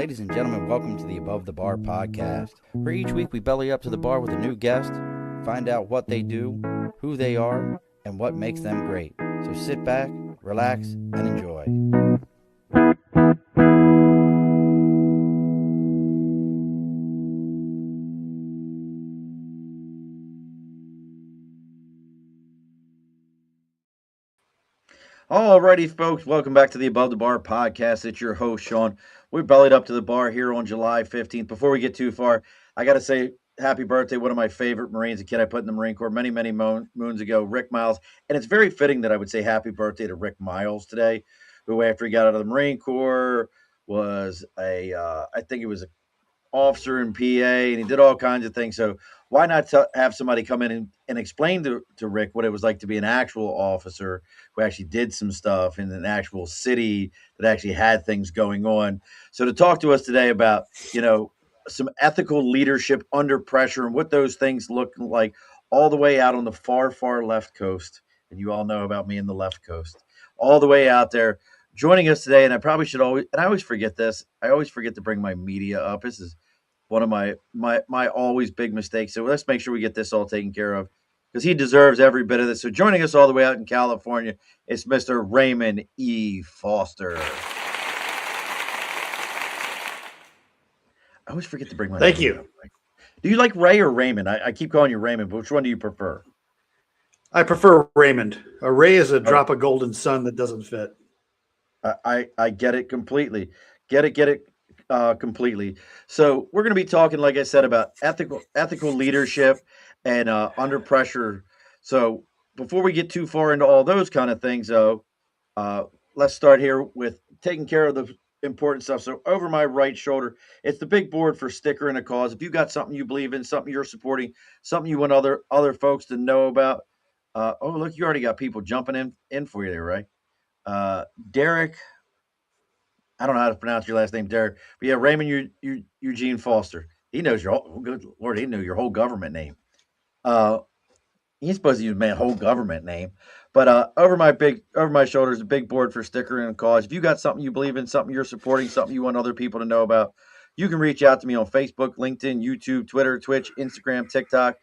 Ladies and gentlemen, welcome to the Above the Bar podcast, where each week we belly up to the bar with a new guest, find out what they do, who they are, and what makes them great. So sit back, relax, and enjoy. Alrighty, folks, welcome back to the Above the Bar podcast. It's your host, Sean. We're bellied up to the bar here on July 15th. Before we get too far, I got to say happy birthday, one of my favorite Marines, a kid I put in the Marine Corps many, many moons ago, Rick Miles. And it's very fitting that I would say happy birthday to Rick Miles today, who after he got out of the Marine Corps was I think he was an officer in PA, and he did all kinds of things. So why not have somebody come in and explain to Rick what it was like to be an actual officer who actually did some stuff in an actual city that actually had things going on. So to talk to us today about, some ethical leadership under pressure and what those things look like all the way out on the far, far left coast. And you all know about me in the left coast, all the way out there. Joining us today, and I probably should always, and I always forget this. I always forget to bring my media up. This is one of my always big mistakes. So let's make sure we get this all taken care of because he deserves every bit of this. So joining us all the way out in California is Mr. Raymond E. Foster. I always forget to bring my Thank you. Up. Do you like Ray or Raymond? I keep calling you Raymond, but which one do you prefer? I prefer Raymond. A Ray is a drop of golden sun that doesn't fit. I get it completely. Get it completely. So we're going to be talking, like I said, about ethical leadership and under pressure. So before we get too far into all those kind of things, though, let's start here with taking care of the important stuff. So over my right shoulder, it's the big board for sticker and a cause. If you got something you believe in, something you're supporting, something you want other folks to know about. Oh, look, you already got people jumping in for you there, right? Derek, I don't know how to pronounce your last name, Derek, but yeah, Raymond Eugene Foster. He knows your whole, good Lord, he knew your whole government name. He's supposed to use my whole government name, but over my shoulders, a big board for sticker and a cause. If you got something you believe in, something you're supporting, something you want other people to know about, you can reach out to me on Facebook, LinkedIn, YouTube, Twitter, Twitch, Instagram, TikTok.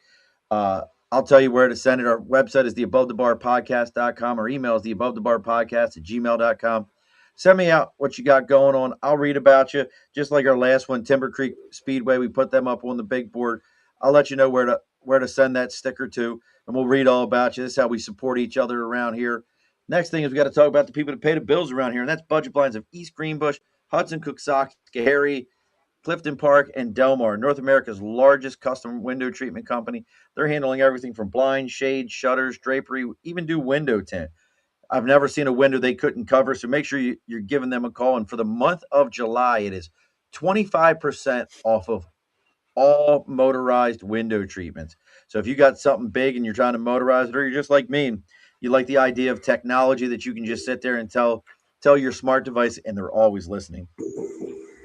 I'll tell you where to send it. Our website is theabovethebarpodcast.com. Our email is theabovethebarpodcast@gmail.com. Send me out what you got going on. I'll read about you. Just like our last one, Timber Creek Speedway, we put them up on the big board. I'll let you know where to send that sticker to, and we'll read all about you. This is how we support each other around here. Next thing is we got to talk about the people that pay the bills around here, and that's Budget Blinds of East Greenbush, Hudson, Coxsackie, Schoharie, Clifton Park, and Delmar, North America's largest custom window treatment company. They're handling everything from blinds, shades, shutters, drapery, even do window tint. I've never seen a window they couldn't cover, so make sure you're giving them a call. And for the month of July, it is 25% off of all motorized window treatments. So if you got something big and you're trying to motorize it, or you're just like me and you like the idea of technology that you can just sit there and tell your smart device, and they're always listening,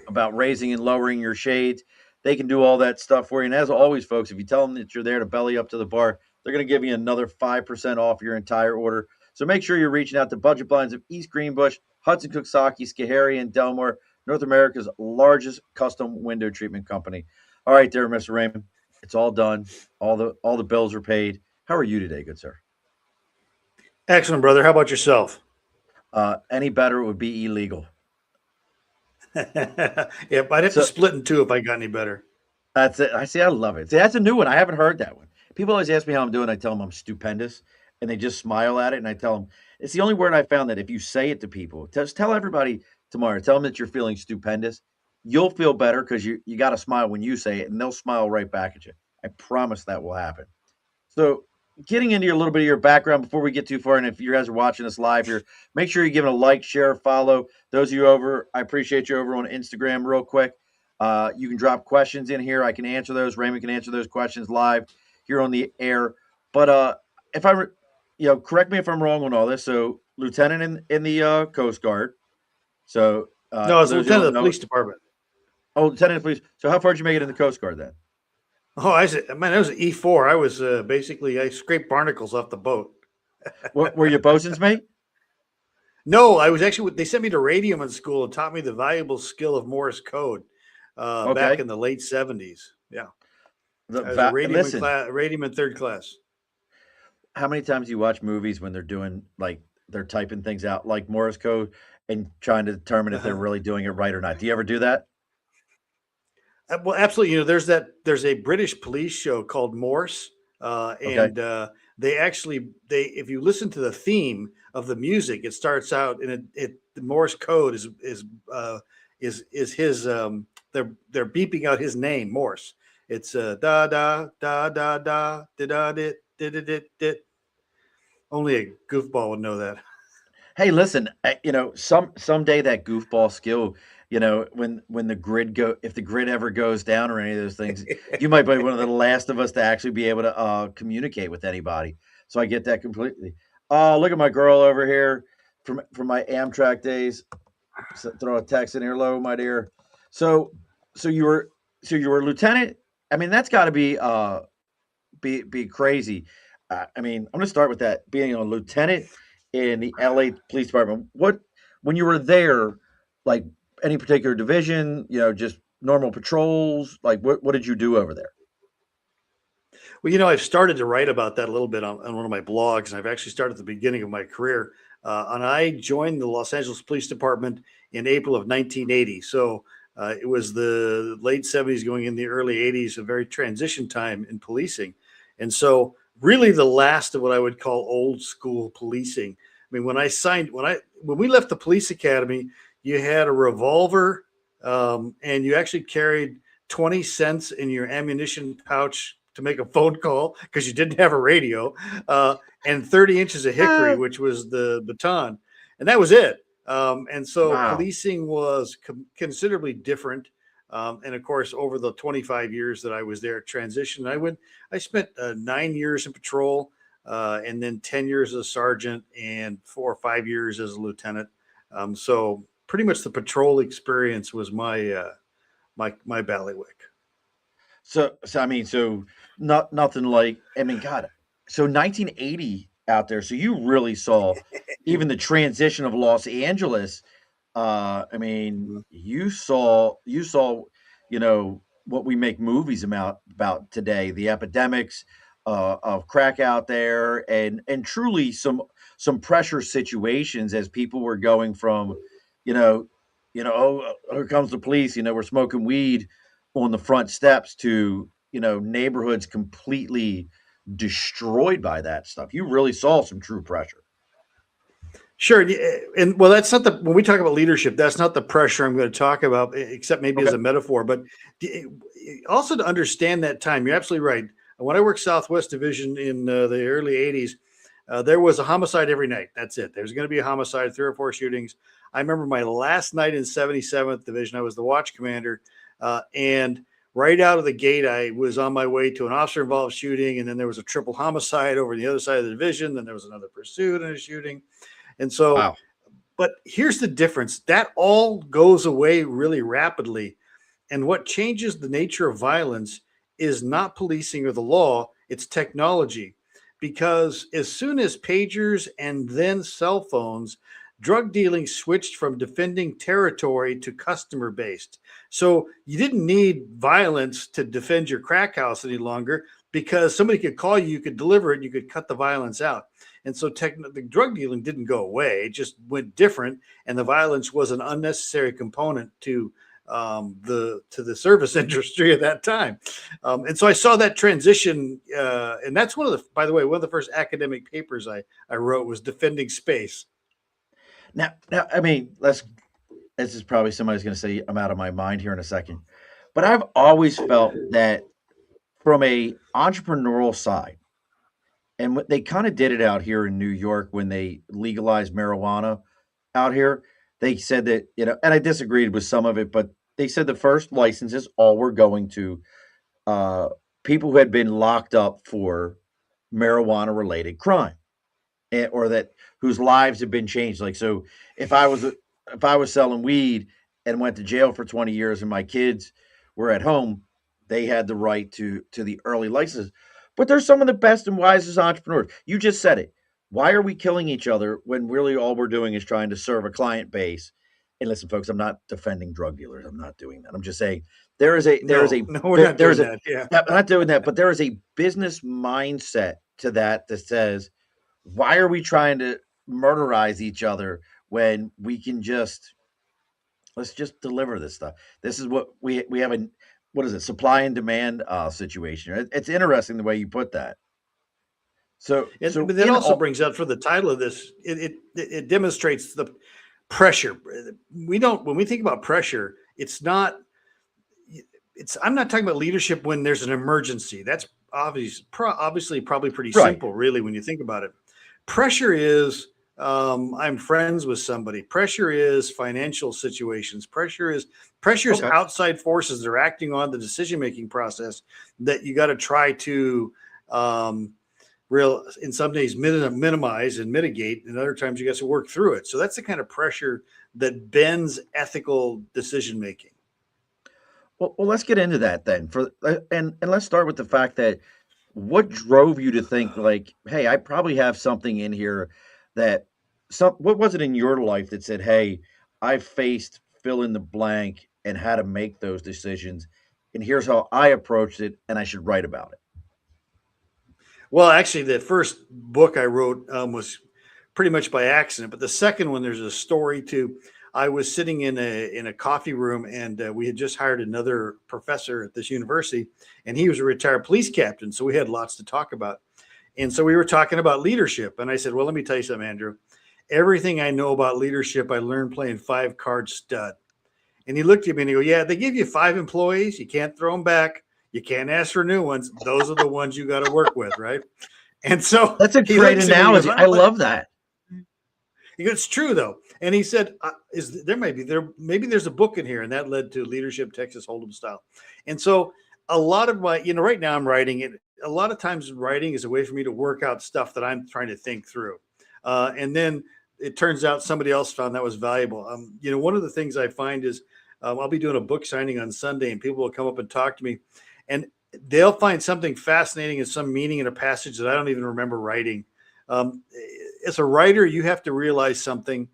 about raising and lowering your shades. They can do all that stuff for you. And as always, folks, if you tell them that you're there to belly up to the bar, they're going to give you another 5% off your entire order. So make sure you're reaching out to Budget Blinds of East Greenbush, Hudson, Coxsackie, Schoharie, and Delmar, North America's largest custom window treatment company. All right, there, Mr. Raymond. It's all done. All the bills are paid. How are you today, good sir? Excellent, brother. How about yourself? Any better, it would be illegal. Yep, I'd have to split in two if I got any better. That's it. I love it. See, that's a new one. I haven't heard that one. People always ask me how I'm doing. I tell them I'm stupendous, and they just smile at it. And I tell them it's the only word I found that if you say it to people, just tell everybody tomorrow, tell them that you're feeling stupendous. You'll feel better because you got to smile when you say it, and they'll smile right back at you. I promise that will happen. So, getting into a little bit of your background before we get too far, and if you guys are watching us live here, make sure you're giving a like, share, follow. Those of you I appreciate you over on Instagram real quick. You can drop questions in here. I can answer those. Raymond can answer those questions live here on the air. But if I, correct me if I'm wrong on all this. So, lieutenant in the Coast Guard. So, no, I was lieutenant of the police department. Oh, lieutenant of police. So, how far did you make it in the Coast Guard then? Oh, I said, man, that was an E4. I was I scraped barnacles off the boat. Were you bosun's mate? No, I was actually. They sent me to radium in school and taught me the valuable skill of Morse code back Okay. in the late '70s. Yeah, The I was a radium in listen, class, radium in third class. how many times do you watch movies when they're doing like they're typing things out like Morse code and trying to determine if they're Uh-huh. really doing it right or not? Do you ever do that? Well, absolutely. There's a British police show called Morse, Okay. and they if you listen to the theme of the music, it starts out and the Morse code uh, is his they're beeping out his name Morse. It's da da da da da da da dit dit dit dit dit. Only a goofball would know that. Hey, listen, someday that goofball skill, when the grid go if the grid ever goes down or any of those things, you might be one of the last of us to actually be able to communicate with anybody. So I get that completely. Oh, look at my girl over here from my Amtrak days. Throw a text in here, hello, my dear. So, so you were, so you were a lieutenant. I mean, that's got to be crazy. I mean, I'm going to start with that. Being a lieutenant in the LA Police Department. What when you were there, like any particular division, just normal patrols. Like what did you do over there? Well, I've started to write about that a little bit on one of my blogs, and I've actually started at the beginning of my career. And I joined the Los Angeles Police Department in April of 1980. So it was the late 70s going in the early 80s, a very transition time in policing. And so, really, the last of what I would call old school policing. I mean, when we left the police academy, you had a revolver, and you actually carried 20 cents in your ammunition pouch to make a phone call because you didn't have a radio, and 30 inches of hickory, Ah, which was the baton. And that was it. And so wow. policing was considerably different. And of course, over the 25 years that I was there, transition, I spent 9 years in patrol, and then 10 years as a sergeant and 4 or 5 years as a lieutenant. So pretty much the patrol experience was my ballywick. So I mean, so not nothing like I mean, God. So 1980 out there. So you really saw even the transition of Los Angeles. I mean, you saw, what we make movies about today, the epidemics of crack out there, and truly some pressure situations as people were going from, you know, oh, here comes the police, we're smoking weed on the front steps to, neighborhoods completely destroyed by that stuff. You really saw some true pressure. Sure, and well, that's not the when we talk about leadership, that's not the pressure I'm going to talk about, except maybe as Okay. a metaphor. But also to understand that time, you're absolutely right. When I worked Southwest Division in the early '80s, there was a homicide every night. That's it. There's going to be a homicide, 3 or 4 shootings. I remember my last night in 77th Division. I was the watch commander, and right out of the gate, I was on my way to an officer-involved shooting, and then there was a triple homicide over the other side of the division. Then there was another pursuit and a shooting. And so, Wow. but here's the difference that all goes away really rapidly. And what changes the nature of violence is not policing or the law, it's technology. Because as soon as pagers and then cell phones, drug dealing switched from defending territory to customer based. So you didn't need violence to defend your crack house any longer because somebody could call you, you could deliver it, you could cut the violence out. And so the drug dealing didn't go away; it just went different, and the violence was an unnecessary component to the service industry at that time. And so I saw that transition, and that's by the way, one of the first academic papers I wrote was defending space. Now, I mean, this is probably somebody's going to say I'm out of my mind here in a second, but I've always felt that from a entrepreneurial side, and what they kind of did it out here in New York when they legalized marijuana out here. They said that, and I disagreed with some of it, but they said the first licenses all were going to uh, people who had been locked up for marijuana related crime, or that whose lives have been changed. Like, so if I was selling weed and went to jail for 20 years and my kids were at home, they had the right to the early license. But they're some of the best and wisest entrepreneurs. You just said it. Why are we killing each other when really all we're doing is trying to serve a client base? And listen, folks, I'm not defending drug dealers. I'm not doing that. I'm just saying No, no, we're not there's doing a that. Yeah. yeah, I'm not doing that, but there is a business mindset to that that says, why are we trying to murderize each other when we can just let's just deliver this stuff. This is what we have a what is it, supply and demand situation. It's interesting the way you put that. And So but that in also all brings out for the title of this, it demonstrates the pressure. We don't when we think about pressure, it's not it's I'm not talking about leadership when there's an emergency. That's obviously probably pretty right. simple, really, when you think about it. Pressure is I'm friends with somebody. Pressure is financial situations. Pressure is Okay. outside forces that are acting on the decision making process that you got to try to um, real in some days minimize and mitigate, and other times you got to work through it. So that's the kind of pressure that bends ethical decision making. Well, let's get into that then. And let's start with the fact that what drove you to think like, hey, I probably have something in here that some what was it in your life that said, hey, I faced fill in the blank and had to make those decisions, and here's how I approached it, and I should write about it. Well, actually, the first book I wrote was pretty much by accident, but the second one, there's a story too. I was sitting in a coffee room, and we had just hired another professor at this university, and he was a retired police captain, so we had lots to talk about. And so we were talking about leadership, and I said, "Well, let me tell you something, Andrew. Everything I know about leadership, I learned playing five card stud." And he looked at me and he go, "Yeah, they give you five employees. You can't throw them back. You can't ask for new ones. Those are the ones you got to work with, right?" And so That's a he great looks at me and he goes, analogy. I "Oh, love that. he goes, it's true though." And he said, "Is there might be there maybe there's a book in here," and that led to Leadership Texas Hold'em Style. And so a lot of my, right now I'm writing it. A lot of times writing is a way for me to work out stuff that I'm trying to think through, and then it turns out somebody else found that was valuable. One of the things I find is I'll be doing a book signing on Sunday, and people will come up and talk to me, and they'll find something fascinating and some meaning in a passage that I don't even remember writing. Um, as a writer, you have to realize something.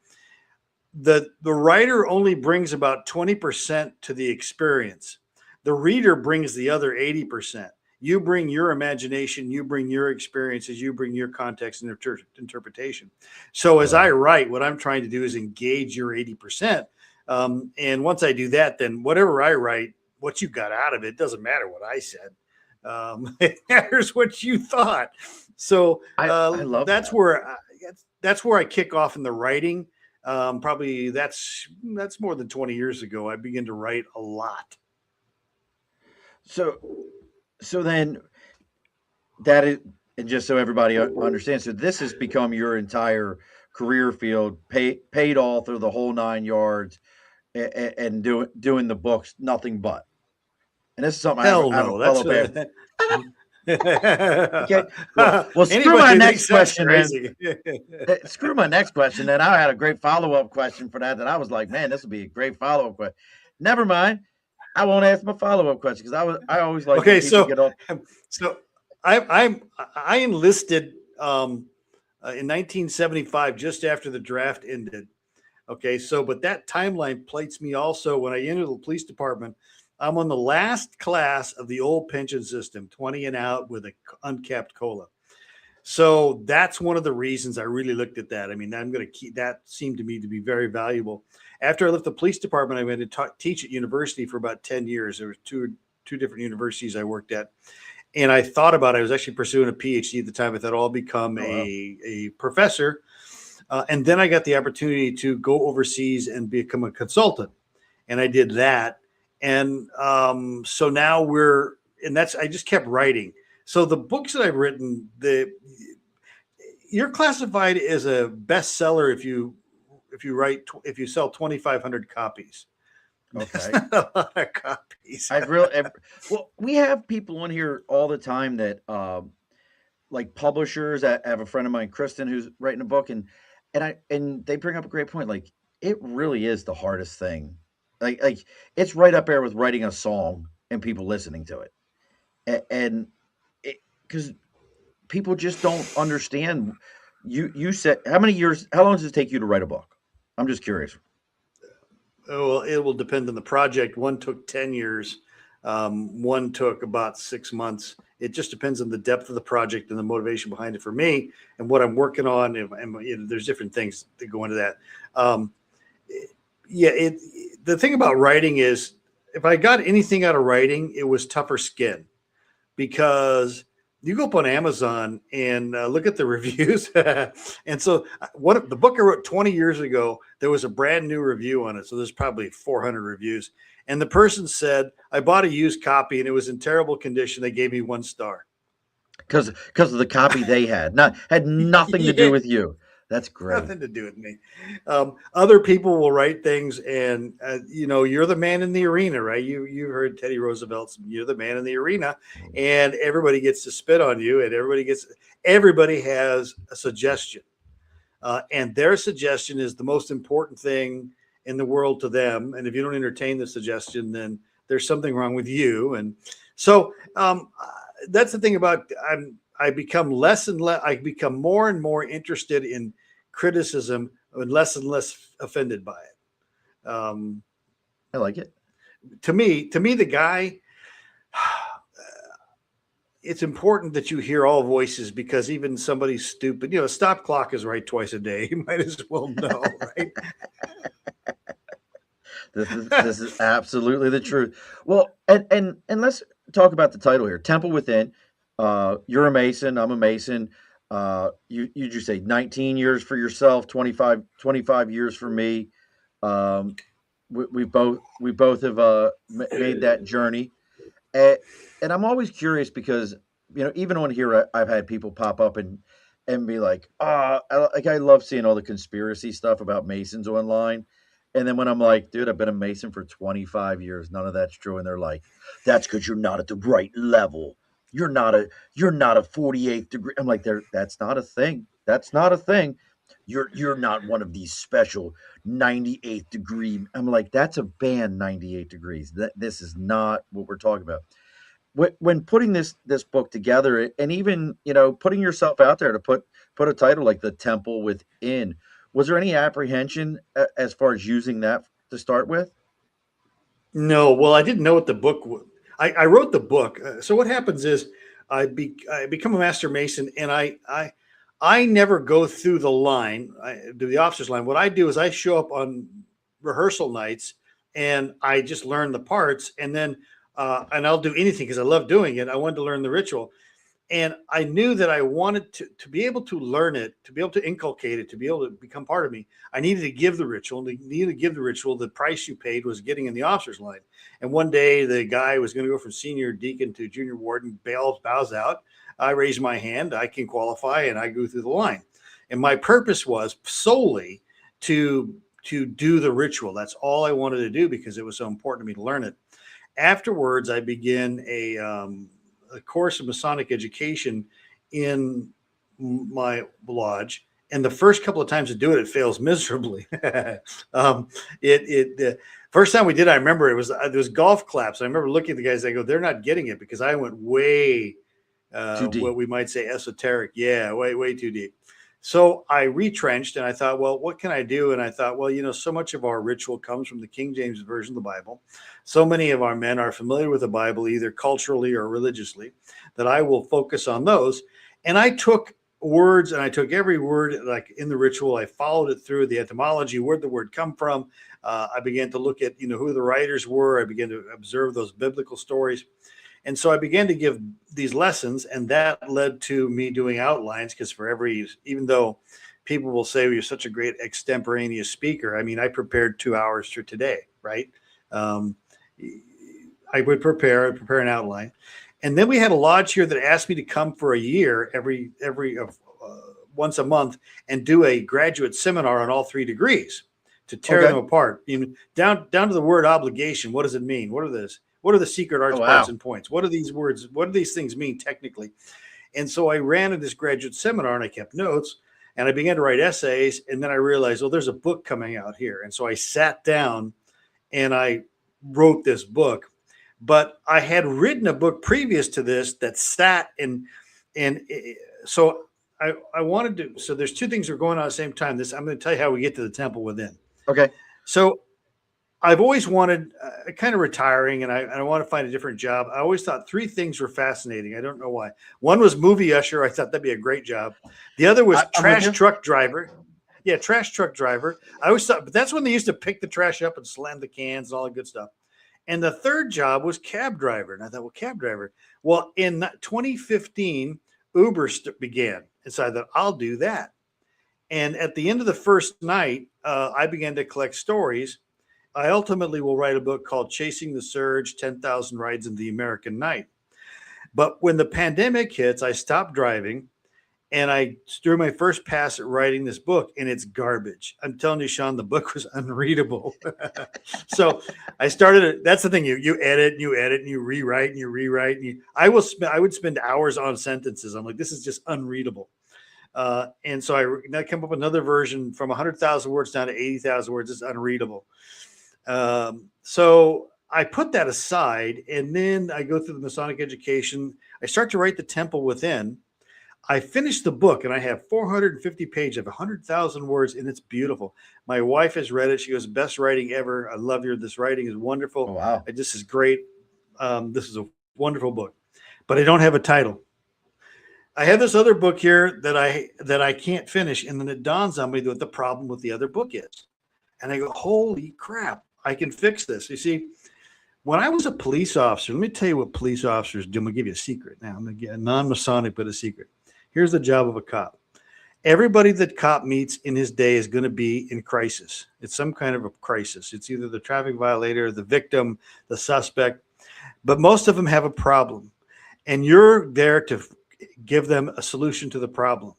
The writer only brings about 20% to the experience. The reader brings the other 80%. You bring your imagination, you bring your experiences, you bring your context and interpretation. So as I Right. write, what I'm trying to do is engage your 80%. And once I do that, then whatever I write, what you got out of it doesn't matter what I said. It matters what you thought. So I love that's that. where I kick off in the writing. Probably that's more than 20 years ago. I began to write a lot. So so then that is, and just so everybody understands, so this has become your entire career field, paid author, the whole nine yards, and doing the books, nothing but. And this is something Hell I have a no. That's fellow pair. Okay, well, screw my anybody who next thinks that's question then. crazy. Screw my next question then. I had a great follow up question for that. That I was like, man, this would be a great follow up question. Never mind. I won't ask my follow up question because I always like when Okay, people so get on. so I enlisted in 1975, just after the draft ended. Okay, so but that timeline plates me also when I entered the police department. I'm on the last class of the old pension system, 20 and out with a uncapped cola. So that's one of the reasons I really looked at that. I mean, I'm going to keep that seemed to me to be very valuable. After I left the police department, I went to teach at university for about 10 years. There were two different universities I worked at. And I thought about it. I was actually pursuing a PhD at the time. I thought I'll become Oh, wow. a professor. And then I got the opportunity to go overseas and become a consultant. And I did that. And so now I just kept writing. So the books that I've written, you're classified as a bestseller if you sell 2,500 copies. That's Okay. not a lot of copies. I've really well, we have people on here all the time that like publishers. I have a friend of mine, Kristen, who's writing a book, and they bring up a great point. Like it really is the hardest thing. Like it's right up there with writing a song and people listening to it, and because people just don't understand. You said how many years? How long does it take you to write a book? I'm just curious. Oh, well, it will depend on the project. One took 10 years. One took about 6 months. It just depends on the depth of the project and the motivation behind it for me and what I'm working on. And you know, there's different things that go into that. Um, yeah, the thing about writing is if I got anything out of writing, it was tougher skin because you go up on Amazon and look at the reviews. And so, one of the book I wrote 20 years ago, there was a brand new review on it. So there's probably 400 reviews. And the person said, I bought a used copy and it was in terrible condition. They gave me 1 star. Because of the copy they had nothing to do Yeah, with you. That's great. nothing to do with me. Other people will write things, and you know, you're the man in the arena, right? You heard Teddy Roosevelt's "You're the man in the arena," and everybody gets to spit on you, and everybody has a suggestion, and their suggestion is the most important thing in the world to them. And if you don't entertain the suggestion, then there's something wrong with you. And so that's the thing about I become less and less. I become more and more interested in criticism and less offended by it. I like it. To me, the guy. It's important that you hear all voices because even somebody stupid, a stop clock is right twice a day. You might as well know, right? This is absolutely the truth. Well, and let's talk about the title here. Temple Within. You're a Mason. I'm a Mason. You just say 19 years for yourself, 25 years for me. Um, we both have made that journey, and, and I'm always curious because even on here I've had people pop up and be like, I love seeing all the conspiracy stuff about Masons online. And then when I'm like, dude, I've been a Mason for 25 years, none of that's true. And they're like, that's because you're not at the right level. You're not a 48th degree. I'm like, that's not a thing. That's not a thing. You're not one of these special 98th degree. I'm like, that's a band 98 degrees. This is not what we're talking about. When putting this book together, and even putting yourself out there to put a title like The Temple Within, was there any apprehension as far as using that to start with? No, well, I didn't know what the book was. I wrote the book. So what happens is I become a master mason, and I never go through the line, to the officer's line. What I do is I show up on rehearsal nights, and I just learn the parts, and then and I'll do anything because I love doing it. I wanted to learn the ritual, and I knew that I wanted to be able to learn it, to be able to inculcate it, to be able to become part of me. I needed to give the ritual. Needed to give the ritual. The price you paid was getting in the officer's line. And one day, the guy was going to go from senior deacon to junior warden. Bows out. I raised my hand. I can qualify, and I go through the line. And my purpose was solely to do the ritual. That's all I wanted to do because it was so important to me to learn it. Afterwards, I began a course of Masonic education in my lodge. And the first couple of times to do it, it fails miserably. The first time we did, I remember there was golf claps. I remember looking at the guys. I go, they're not getting it because I went way, Too what deep. we might say, esoteric. Yeah, way too deep. So I retrenched and I thought, well, what can I do? And I thought, well, so much of our ritual comes from the King James Version of the Bible. So many of our men are familiar with the Bible, either culturally or religiously, that I will focus on those. And I took words and I took every word like in the ritual. I followed it through the etymology, where'd the word come from. I began to look at, who the writers were. I began to observe those biblical stories. And so I began to give these lessons, and that led to me doing outlines because even though people will say, well, you're such a great extemporaneous speaker, I mean, I prepared 2 hours for today, right? Um, I would prepare an outline. And then we had a lodge here that asked me to come for a year every once a month and do a graduate seminar on all 3 degrees to tear them Okay. apart. Down to the word obligation. What does it mean? What are the secret Oh arts, parts, wow. and points? What are these words? What do these things mean technically? And so I ran this graduate seminar and I kept notes and I began to write essays. And then I realized, there's a book coming out here. And so I sat down and I wrote this book. But I had written a book previous to this that sat and so I wanted to. So there's two things that are going on at the same time. This I'm going to tell you how we get to the temple within. Okay. So I've always wanted, kind of retiring, and I want to find a different job. I always thought three things were fascinating. I don't know why. One was movie usher. I thought that'd be a great job. The other was I'm with trash you. truck driver. Yeah, trash truck driver. I always thought, but that's when they used to pick the trash up and slam the cans and all that good stuff. And the third job was cab driver. And I thought, well, cab driver. Well, in 2015, Uber began. And so I thought, I'll do that. And at the end of the first night, I began to collect stories. I ultimately will write a book called Chasing the Surge 10,000 Rides in the American Night. But when the pandemic hits, I stopped driving and I threw my first pass at writing this book, and it's garbage. I'm telling you, Sean, the book was unreadable. So I started it. That's the thing. You edit and you edit and you rewrite and you rewrite. And I would spend hours on sentences. I'm like, this is just unreadable. And so I came up with another version from 100,000 words down to 80,000 words. It's unreadable. So I put that aside, and then I go through the Masonic education. I start to write the Temple Within. I finished the book, and I have 450 pages of 100,000 words, and it's beautiful. My wife has read it. She goes, best writing ever. I love this writing is Oh, wonderful. wow. This is great. This is a wonderful book, but I don't have a title. I have this other book here that I can't finish, and then it dawns on me what the problem with the other book is. And I go, holy crap, I can fix this. You see, when I was a police officer, let me tell you what police officers do. I'm going to give you a secret now. I'm going to get a non-Masonic, but a secret. Here's the job of a cop. Everybody that cop meets in his day is going to be in crisis. It's some kind of a crisis. It's either the traffic violator, the victim, the suspect, but most of them have a problem. And you're there to give them a solution to the problem.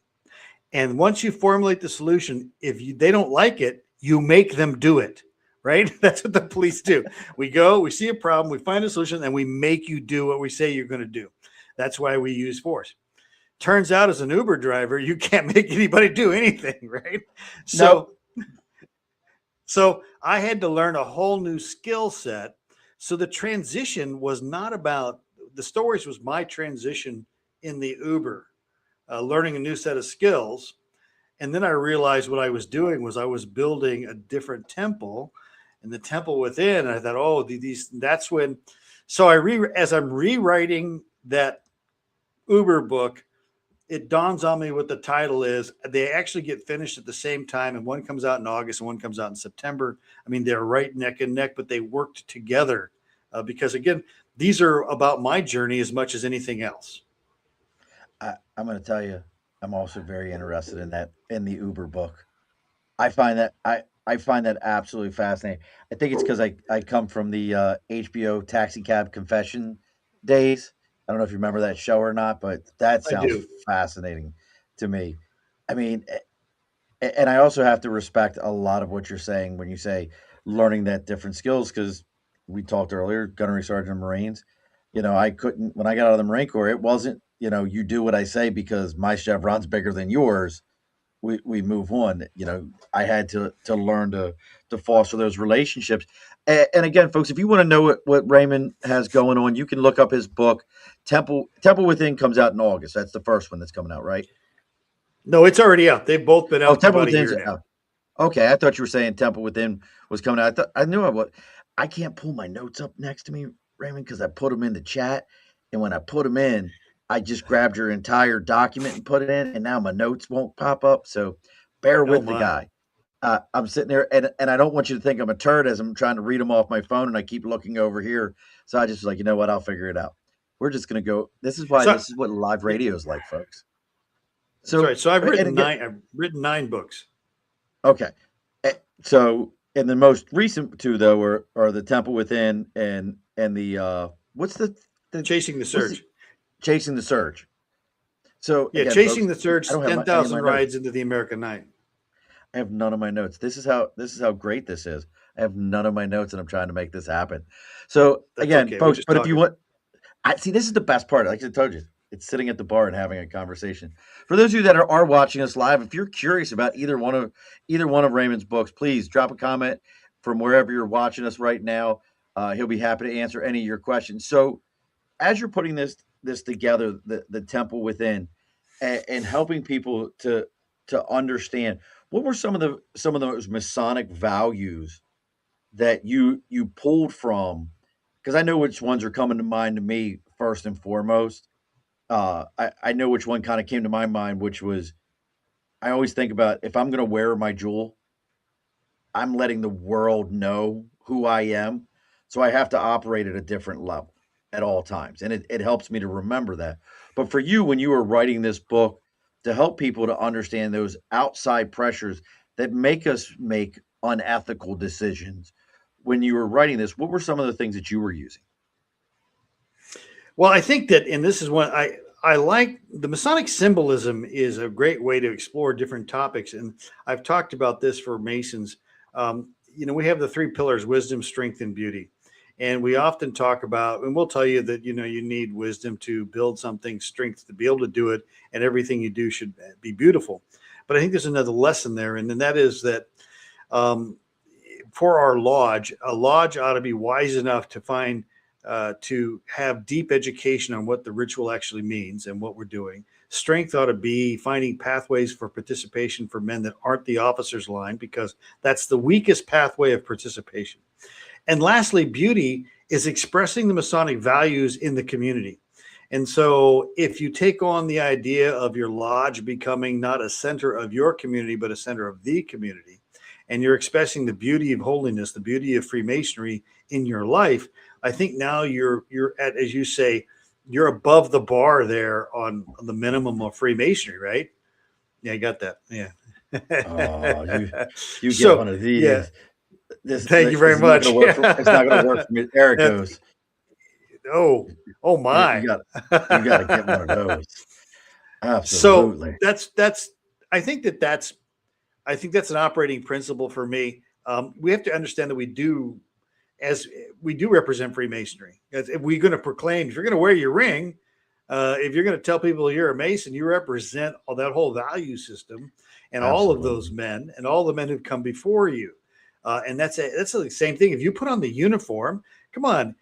And once you formulate the solution, if they don't like it, you make them do it, right? That's what the police do. We go, we see a problem, we find a solution, and we make you do what we say you're going to do. That's why we use force. Turns out as an Uber driver, you can't make anybody do anything, right? No. So I had to learn a whole new skill set. So the transition was not about the stories, was my transition in the Uber, learning a new set of skills. And then I realized what I was doing was I was building a different temple, and the Temple Within. And I thought, oh, that's when. So as I'm rewriting that Uber book, it dawns on me what the title is. They actually get finished at the same time, and one comes out in August and one comes out in September. I mean, they're right neck and neck, but they worked together because, again, these are about my journey as much as anything else. I'm going to tell you, I'm also very interested in that in the Uber book. I find that absolutely fascinating. I think it's because I come from the HBO Taxi Cab Confession days. I don't know if you remember that show or not, but that I sounds do. fascinating to me. I mean, and I also have to respect a lot of what you're saying when you say learning that different skills because we talked earlier, gunnery sergeant of Marines. I couldn't when I got out of the Marine Corps. It wasn't you do what I say because my chevron's bigger than yours. We move on. I had to learn to foster those relationships. And again, folks, if you want to know what Raymond has going on, you can look up his book. Temple Within comes out in August. That's the first one that's coming out, right? No, it's already out. They've both been Oh, out for Temple about a Within's year now. out. Okay, I thought you were saying Temple Within was coming out. I knew I would. I can't pull my notes up next to me, Raymond, because I put them in the chat, and when I put them in, I just grabbed your entire document and put it in, and now my notes won't pop up. So bear Oh with the my. guy. I'm sitting there, and I don't want you to think I'm a turd as I'm trying to read them off my phone, and I keep looking over here. So I just was like, you know what? I'll figure it out. We're just gonna go. So This is what live yeah, radio is like, folks. that's So, right. So and again, I've written 9 books. okay. So, and the most recent two though are the Temple Within and the what's the Chasing the what's the Surge. Chasing the Surge. So Yeah, again, Chasing folks, the I Surge, don't have any of 10,000 my notes. rides into the American Night. I have none of my notes. This is how great this is. I have none of my notes, and I'm trying to make this happen. So That's again, okay. We're folks, just but if you talking. want, I see this is the best part. Like I told you, it's sitting at the bar and having a conversation. For those of you that are watching us live, if you're curious about either one of Raymond's books, please drop a comment from wherever you're watching us right now. He'll be happy to answer any of your questions. So as you're putting this together, the Temple Within, and helping people to understand what were some of those Masonic values that you pulled from, because I know which ones are coming to mind to me first and foremost. I know which one kind of came to my mind, which was I always think about if I'm going to wear my jewel, I'm letting the world know who I am. So I have to operate at a different level at all times. And it helps me to remember that. But for you, when you were writing this book, to help people to understand those outside pressures that make us make unethical decisions, when you were writing this, what were some of the things that you were using? Well, I think that, and this is one I like, the Masonic symbolism is a great way to explore different topics. And I've talked about this for Masons. We have the three pillars: wisdom, strength, and beauty. And we often talk about, and we'll tell you that, you need wisdom to build something, strength to be able to do it, and everything you do should be beautiful. But I think there's another lesson there. And then that is that um, for our lodge, a lodge ought to be wise enough to have deep education on what the ritual actually means and what we're doing. Strength ought to be finding pathways for participation for men that aren't the officer's line, because that's the weakest pathway of participation. And lastly, beauty is expressing the Masonic values in the community. And so if you take on the idea of your lodge becoming not a center of your community, but a center of the community, and you're expressing the beauty of holiness, the beauty of Freemasonry in your life, I think now you're at, as you say, you're above the bar there on the minimum of Freemasonry, right? Yeah, I got that. Yeah. Oh, you get So one of yeah, these. thank you This very is not going much. to work for. It's not going to work for me. There it That- goes. oh, oh You my. got you got to get one of those. So Absolutely. that's I think that's an operating principle for me. We have to understand that as we do represent Freemasonry. If we're going to proclaim, if you're going to wear your ring, if you're going to tell people you're a Mason, you represent all that whole value system and all of those Absolutely. men and all the men who've come before you. And that's the same thing. If you put on the uniform, come on.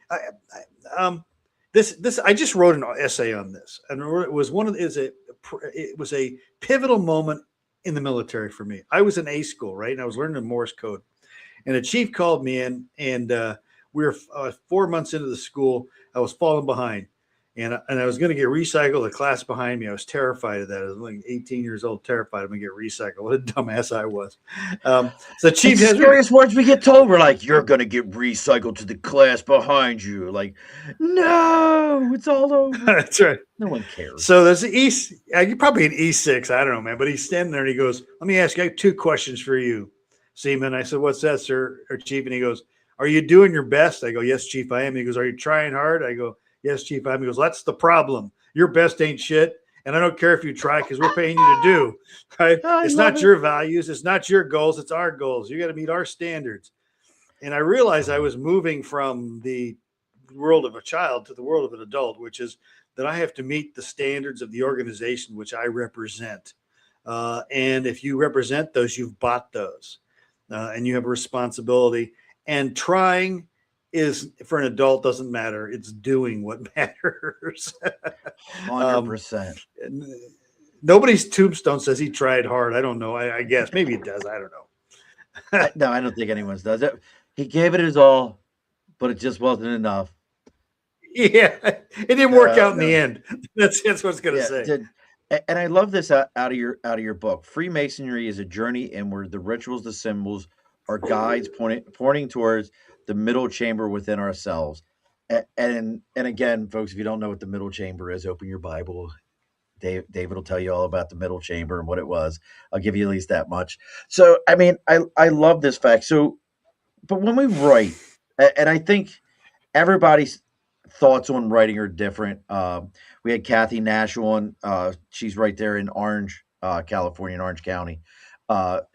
This I just wrote an essay on this, and it was it was a pivotal moment in the military for me. I was in A school, right, and I was learning Morse code, and a chief called me in, and we were 4 months into the school. I was falling behind, and I was going to get recycled. The class behind me, I was terrified of that. I was like 18 years old, terrified I'm going to get recycled. What a dumbass I was. So the It's chief the has me. scariest words we get told. We're like, you're gonna get recycled to the class behind you. Like, no, it's all over. That's right. No one cares. So there's you're probably an E6. I don't know, man. But he's standing there and he goes, "Let me ask you, I have two questions for you, Seaman." I said, "What's that, sir or chief?" And he goes, "Are you doing your best?" I go, "Yes, chief, I am." He goes, "Are you trying hard?" I go, "Yes, chief, I am." He goes, "That's the problem. Your best ain't shit. And I don't care if you try, because we're paying you to do. Right? I It's love not it. your values. It's not your goals. It's our goals. You got to meet our standards." And I realized I was moving from the world of a child to the world of an adult, which is that I have to meet the standards of the organization which I represent. And if you represent those, you've bought those, and you have a responsibility. And trying is, for an adult, doesn't matter. It's doing what matters. um, 100%. Nobody's tombstone says he tried hard. I don't know. I guess maybe it does. I don't know. No, I don't think anyone's does it. He gave it his all, but it just wasn't enough. Yeah, it didn't work out in the No, end. That's what it's gonna yeah, say. and I love this out of your book. Freemasonry is a journey inward. The rituals, the symbols, are guides pointing towards the middle chamber within ourselves. And again, folks, if you don't know what the middle chamber is, open your Bible. David will tell you all about the middle chamber and what it was. I'll give you at least that much. So, I mean, I love this fact. So, but when we write, and I think everybody's thoughts on writing are different. We had Kathy Nash on. She's right there in Orange, California, in Orange County.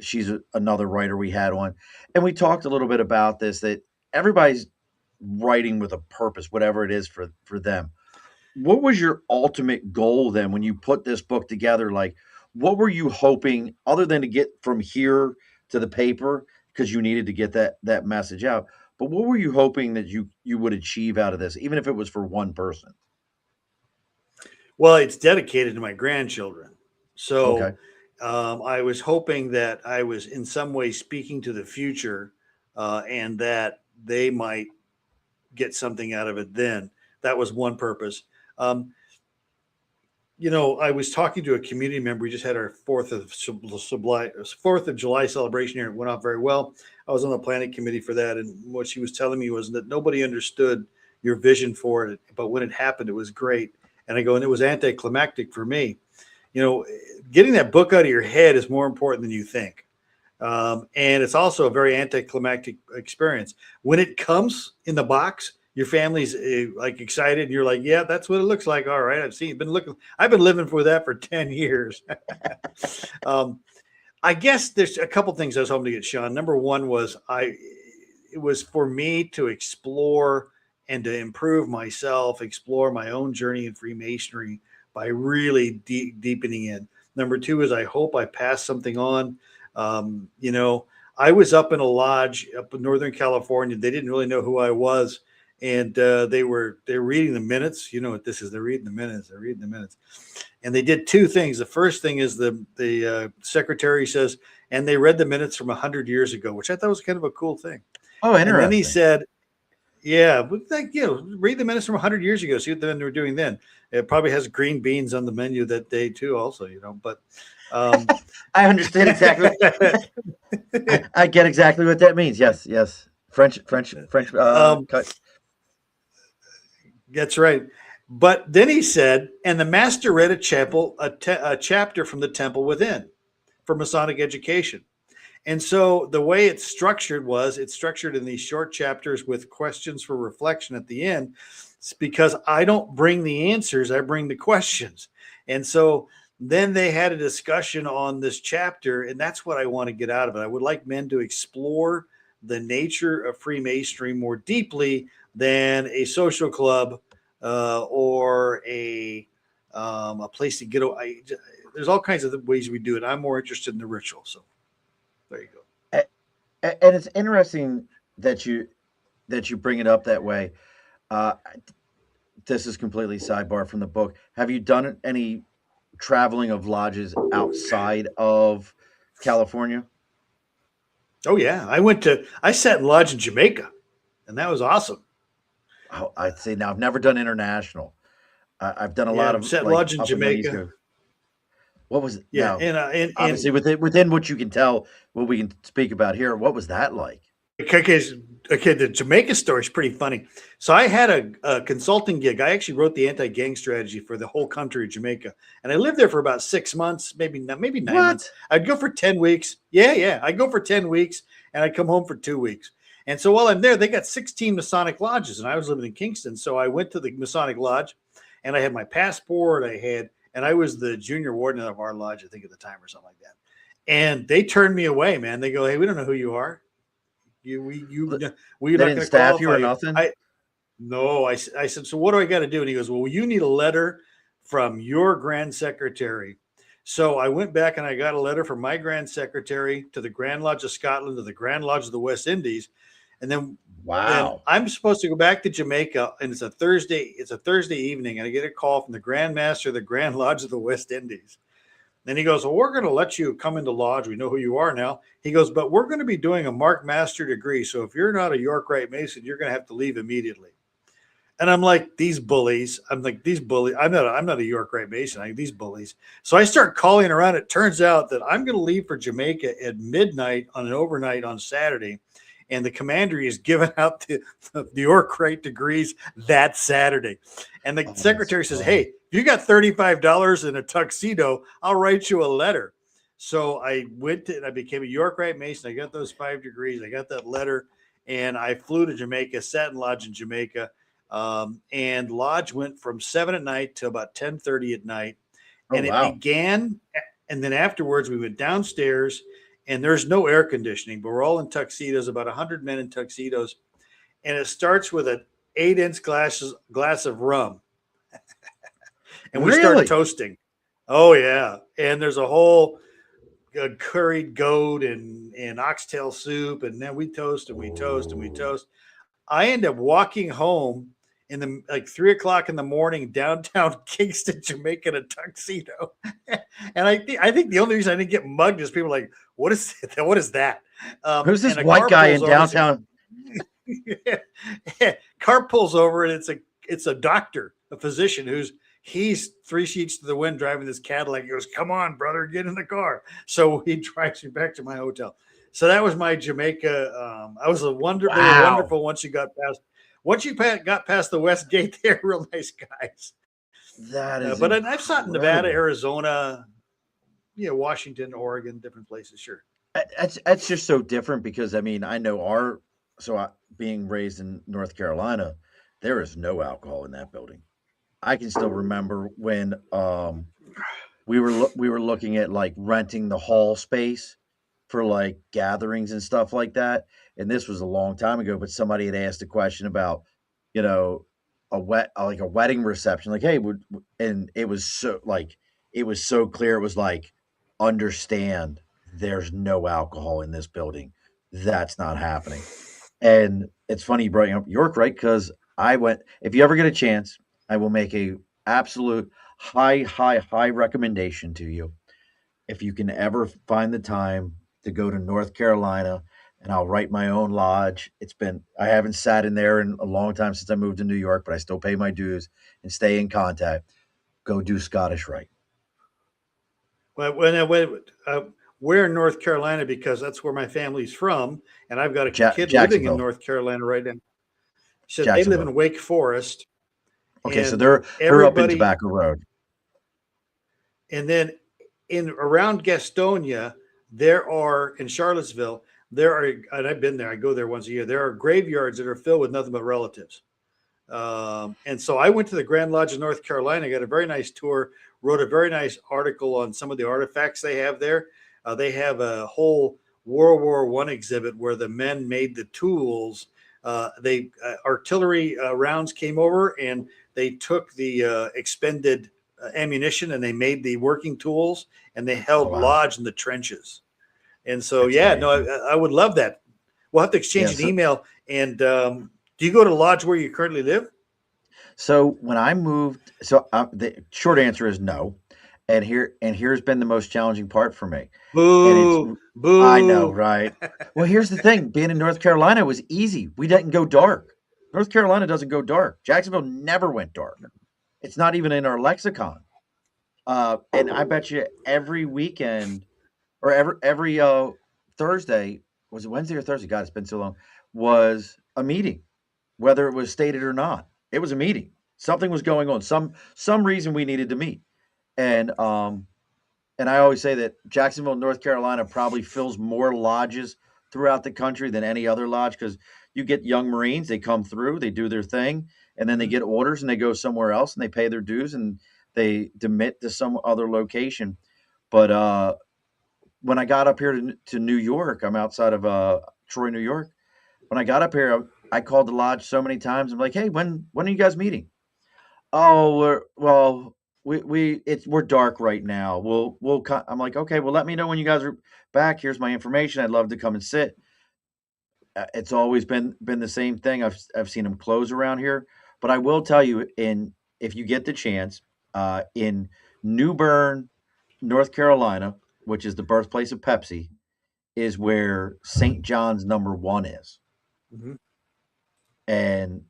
She's another writer we had on, and we talked a little bit about this. That everybody's writing with a purpose, whatever it is for them. What was your ultimate goal then when you put this book together? Like, what were you hoping, other than to get from here to the paper, because you needed to get that message out? But what were you hoping that you would achieve out of this, even if it was for one person? Well, it's dedicated to my grandchildren. So Okay. I was hoping that I was in some way speaking to the future, and that they might get something out of it then. That was one purpose. Um, I was talking to a community member. We just had our Fourth of July celebration here. It went off very well. I was on the planning committee for that, and what she was telling me was that nobody understood your vision for it, but when it happened, it was great. And I go, and it was anticlimactic for me. You know, getting that book out of your head is more important than you think. And it's also a very anticlimactic experience. When it comes in the box, your family's like excited. And you're like, yeah, that's what it looks like. All right, I've been living for that for 10 years. um, I guess there's a couple things I was hoping to get, Sean. Number one was it was for me to explore and to improve myself, explore my own journey in Freemasonry by really deepening in. Number two is I hope I pass something on. I was up in a lodge up in Northern California. They didn't really know who I was, and they're reading the minutes. You know what this is? They're reading the minutes. They're reading the minutes, and they did two things. The first thing is the secretary says, and they read the minutes from 100 years ago, which I thought was kind of a cool thing. Oh, And then he interesting. said, yeah, but read the minutes from 100 years ago. See what they were doing then. It probably has green beans on the menu that day too, also. But um, I understand exactly. I get exactly what that means. Yes, yes. French. um, that's right. But then he said, and the master read a chapter from the temple within for Masonic education. And so the way it's structured in these short chapters with questions for reflection at the end. It's because I don't bring the answers, I bring the questions. And so then they had a discussion on this chapter, and that's what I want to get out of it. I would like men to explore the nature of Freemasonry more deeply than a social club or a place to get. There's all kinds of ways we do it. I'm more interested in the ritual. So there you go. And it's interesting that you bring it up that way. Uh, this is completely sidebar from the book. Have you done any traveling of lodges outside of California? Oh yeah, I sat in lodge in Jamaica, and that was awesome. Oh, I'd say now I've never done international. I've done a lot Yeah, of sat in like lodge in up in the East Jamaica. Coast. What was it Yeah, now? and Obviously, within what you can tell, what we can speak about here, what was that like? okay, okay, the Jamaica story is pretty funny. So I had a consulting gig. I actually wrote the anti-gang strategy for the whole country of Jamaica, and I lived there for about 6 months, maybe 9 months. What? I'd go for 10 weeks. Yeah, I'd go for 10 weeks, and I'd come home for 2 weeks. And so while I'm there, they got 16 Masonic lodges, and I was living in Kingston, so I went to the Masonic lodge, and I had my passport. And I was the junior warden of our lodge, I think at the time or something like that. And they turned me away, man. They go, "Hey, we don't know who you are. They We're not didn't going to staff you or qualify." nothing? I No, I said, so what do I got to do? And he goes, well, you need a letter from your grand secretary. So I went back and I got a letter from my grand secretary to the Grand Lodge of Scotland, to the Grand Lodge of the West Indies. And then Wow. I'm supposed to go back to Jamaica, and it's a Thursday evening, and I get a call from the Grand Master of the Grand Lodge of the West Indies. Then he goes, well, we're going to let you come into lodge. We know who you are now. He goes, but we're going to be doing a Mark Master degree. So if you're not a York Rite Mason, you're going to have to leave immediately. And I'm like, these bullies. I'm like, these bullies. I'm not a York Rite Mason. These bullies. So I start calling around. It turns out that I'm going to leave for Jamaica at midnight on an overnight on Saturday. And the commandery is giving out the York Rite degrees that Saturday. And the Oh, that's secretary says, hey, funny. if you got $35 in a tuxedo, I'll write you a letter. So I I became a York Rite Mason. I got those 5 degrees. I got that letter. And I flew to Jamaica, sat in lodge in Jamaica. And lodge went from 7 at night to about 10:30 at night. Oh, And it wow. began, and then afterwards we went downstairs, and there's no air conditioning, but we're all in tuxedos, about 100 men in tuxedos. And it starts with an 8-inch glass of rum, and we start Really? toasting. Oh yeah, and there's a whole curried goat and oxtail soup, and then we toast and we toast and we Oh. toast. I end up walking home in the like 3 o'clock in the morning downtown Kingston, Jamaica, in a tuxedo. And I think the only reason I didn't get mugged is people like, what is that? What is that? Who's this And a white car guy pulls in over. It's downtown? a car pulls over, and it's a doctor, a physician he's 3 sheets to the wind driving this Cadillac. He goes, "Come on, brother, get in the car." So he drives me back to my hotel. So that was my Jamaica. I was a wonder. They were Wow, wonderful once you got past. Once you got past the West Gate, they're real nice guys. that is But I've shot in Nevada, incredible. Arizona, Washington, Oregon, different places. Sure. That's just so different because I mean I know being raised in North Carolina, there is no alcohol in that building. I can still remember when we were looking at like renting the hall space for like gatherings and stuff like that. And this was a long time ago, but somebody had asked a question about, you know, like a wedding reception. Like, hey, and it was so clear. It was like, understand, there's no alcohol in this building. That's not happening. And it's funny you brought up York, right? Because I went. If you ever get a chance, I will make a absolute high recommendation to you. If you can ever find the time to go to North Carolina, and I'll write my own lodge. I haven't sat in there in a long time since I moved to New York, but I still pay my dues and stay in contact. Go do Scottish Rite. Well, we're in North Carolina because that's where my family's from, and I've got a kid living in Jacksonville, North Carolina right now. So they live Jacksonville. in Wake Forest, Okay, so and they're up in everybody, Tobacco Road. and then in around Gastonia, there are in Charlottesville, there are, and I've been there. I go there once a year. There are graveyards that are filled with nothing but relatives. And so I went to the Grand Lodge of North Carolina, got a very nice tour, wrote a very nice article on some of the artifacts they have there. They have a whole World War I exhibit where the men made the tools. They artillery rounds came over and they took the expended ammunition and they made the working tools and they Oh held wow, lodge in the trenches. And so, that's yeah, no, amazing. I would love that. We'll have to exchange Yeah, an email. And do you go to lodge where you currently live? so when I moved, the short answer is no, here's been the most challenging part for me, and Boo, I know, boo. right? Well, here's the thing: being in North Carolina was easy. We didn't go dark. North Carolina doesn't go dark. Jacksonville never went dark. It's not even in our lexicon. And I bet you every weekend or every Thursday, was it Wednesday or Thursday? God, it's been so long. Was a meeting, whether it was stated or not. It was a meeting. Something was going on. Some reason we needed to meet. And and I always say that Jacksonville, North Carolina, probably fills more lodges throughout the country than any other lodge because you get young Marines, they come through, they do their thing, and then they Mhm. get orders and they go somewhere else and they pay their dues and they demit to some other location. But when I got up here to New York, I'm outside of Troy, New York. When I got up here, I called the lodge so many times. I'm like, hey, when are you guys meeting? Oh, we're dark right now. I'm like, okay, well, let me know when you guys are back. Here's my information. I'd love to come and sit. It's always been the same thing. I've seen them close around here, but I will tell you, in if you get the chance, in New Bern, North Carolina, which is the birthplace of Pepsi, is where St. John's number 1 is. Mhm. And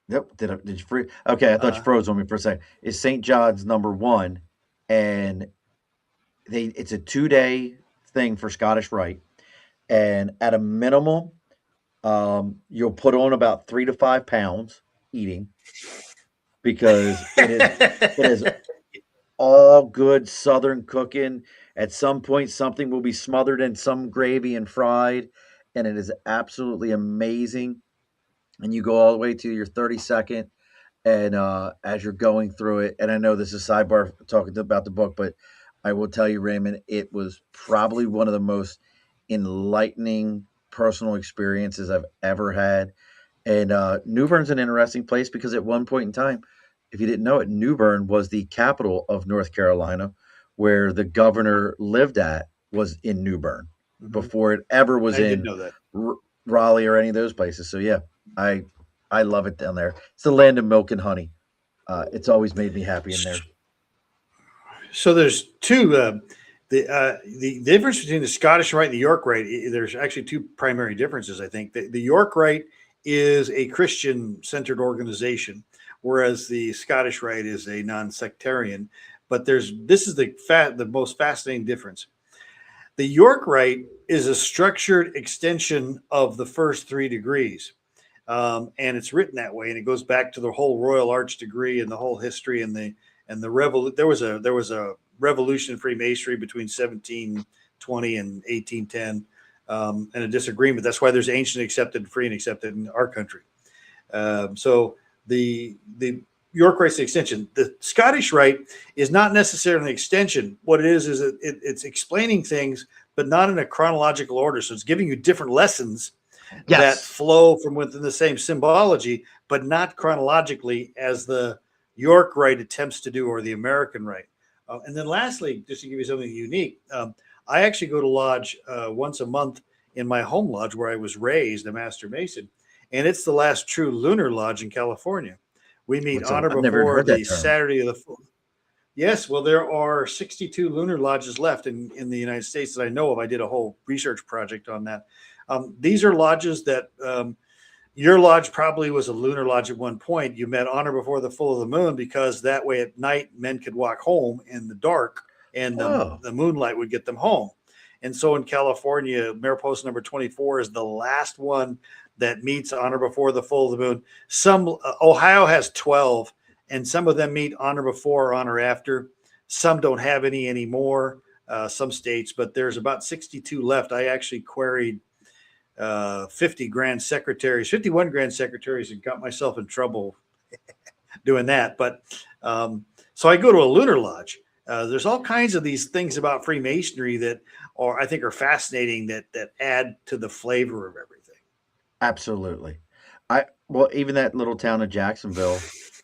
Yep. Did you freeze? Okay, I thought you Uh, froze on me for a second. Is St. John's number 1, and it's a 2-day thing for Scottish Rite, and at a minimum, you'll put on about 3 to 5 pounds eating because it is all good Southern cooking. At some point, something will be smothered in some gravy and fried, and it is absolutely amazing. And you go all the way to your 32nd. And as you're going through it, and I know this is sidebar talking about the book, but I will tell you, Raymond, it was probably one of the most enlightening personal experiences I've ever had. And New Bern's an interesting place because at one point in time, if you didn't know it, New Bern was the capital of North Carolina, where the governor lived at was in New Bern mhm. before it ever was I did in know that. R- Raleigh or any of those places. So yeah, I I love it down there. It's the land of milk and honey. It's always made me happy in there. So there's two. The difference between the Scottish Rite and the York Rite. There's actually two primary differences. I think the York Rite is a Christian centered organization, whereas the Scottish Rite is a non-sectarian. But there's this is the most fascinating difference. The York Rite is a structured extension of the first three degrees. And it's written that way, and it goes back to the whole Royal Arch degree and the whole history and the there was a revolution in Freemasonry between 1720 and 1810, and a disagreement. That's why there's ancient accepted, free and accepted in our country. So the York Rite's the extension. The Scottish Rite is not necessarily an extension. What it is it's explaining things, but not in a chronological order. So it's giving you different lessons that Yes. flow from within the same symbology, but not chronologically as the York Rite attempts to do or the American Rite. And then lastly, just to give you something unique, I actually go to lodge once a month in my home lodge where I was raised, a master mason, and it's the last true lunar lodge in California. We meet What's on up? or I've never even before heard that the term. Saturday of the full. Yes, well, there are 62 lunar lodges left in the United States that I know of. I did a whole research project on that. These are lodges that your lodge probably was a lunar lodge at one point. You met on or before the full of the moon because that way at night men could walk home in the dark and Oh, the moonlight would get them home. And so in California, Mariposa number 24 is the last one that meets on or before the full of the moon. Some Ohio has 12, and some of them meet on or before or on or after. Some don't have any anymore, some states, but there's about 62 left. I actually queried 50 grand secretaries, 51 grand secretaries, and got myself in trouble doing that. But so I go to a lunar lodge. There's all kinds of these things about Freemasonry that are, I think, are fascinating that add to the flavor of everything. absolutely. I well, even that little town of Jacksonville,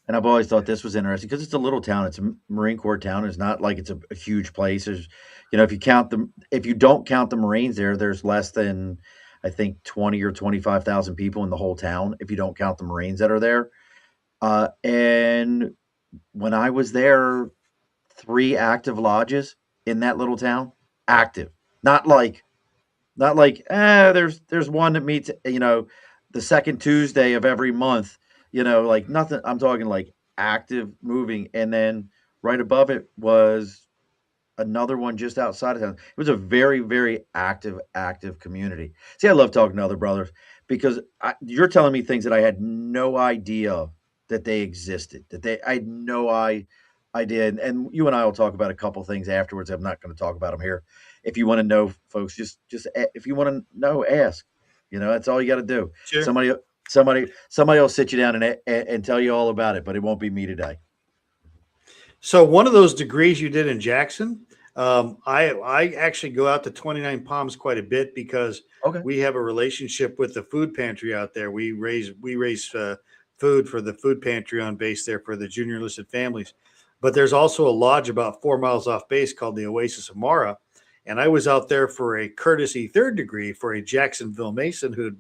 and I've always thought this was interesting because it's a little town. It's a Marine Corps town. It's not like it's a huge place. There's, if you count them, if you don't count the Marines there, there's less than I think 20 or 25,000 people in the whole town. If you don't count the Marines that are there, and when I was there, three active lodges in that little town, active, not like there's one that meets the second Tuesday of every month, like nothing. I'm talking like active moving, and then right above it was another one just outside of town. It was a very, very active community. See, I love talking to other brothers because you're telling me things that I had no idea that they existed. I had no idea. And you and I will talk about a couple things afterwards. I'm not going to talk about them here. If you want to know, folks, if you want to know, ask. That's all you got to do. Sure. Somebody will sit you down and tell you all about it, but it won't be me today. So one of those degrees you did in Jackson, I actually go out to 29 Palms quite a bit because Okay. we have a relationship with the food pantry out there. We raise food for the food pantry on base there for the junior enlisted families. But there's also a lodge about 4 miles off base called the Oasis of Mara, and I was out there for a courtesy third degree for a Jacksonville Mason who had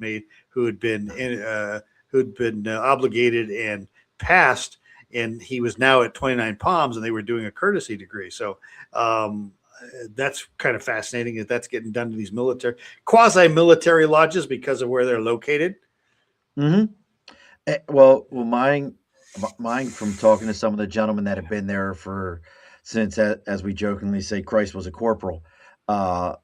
been obligated and passed, and he was now at 29 Palms, and they were doing a courtesy degree. So that's kind of fascinating that that's getting done to these quasi military lodges because of where they're located. Hmm. Well, mine from talking to some of the gentlemen that have been there for since, as we jokingly say, Christ was a corporal. Uh,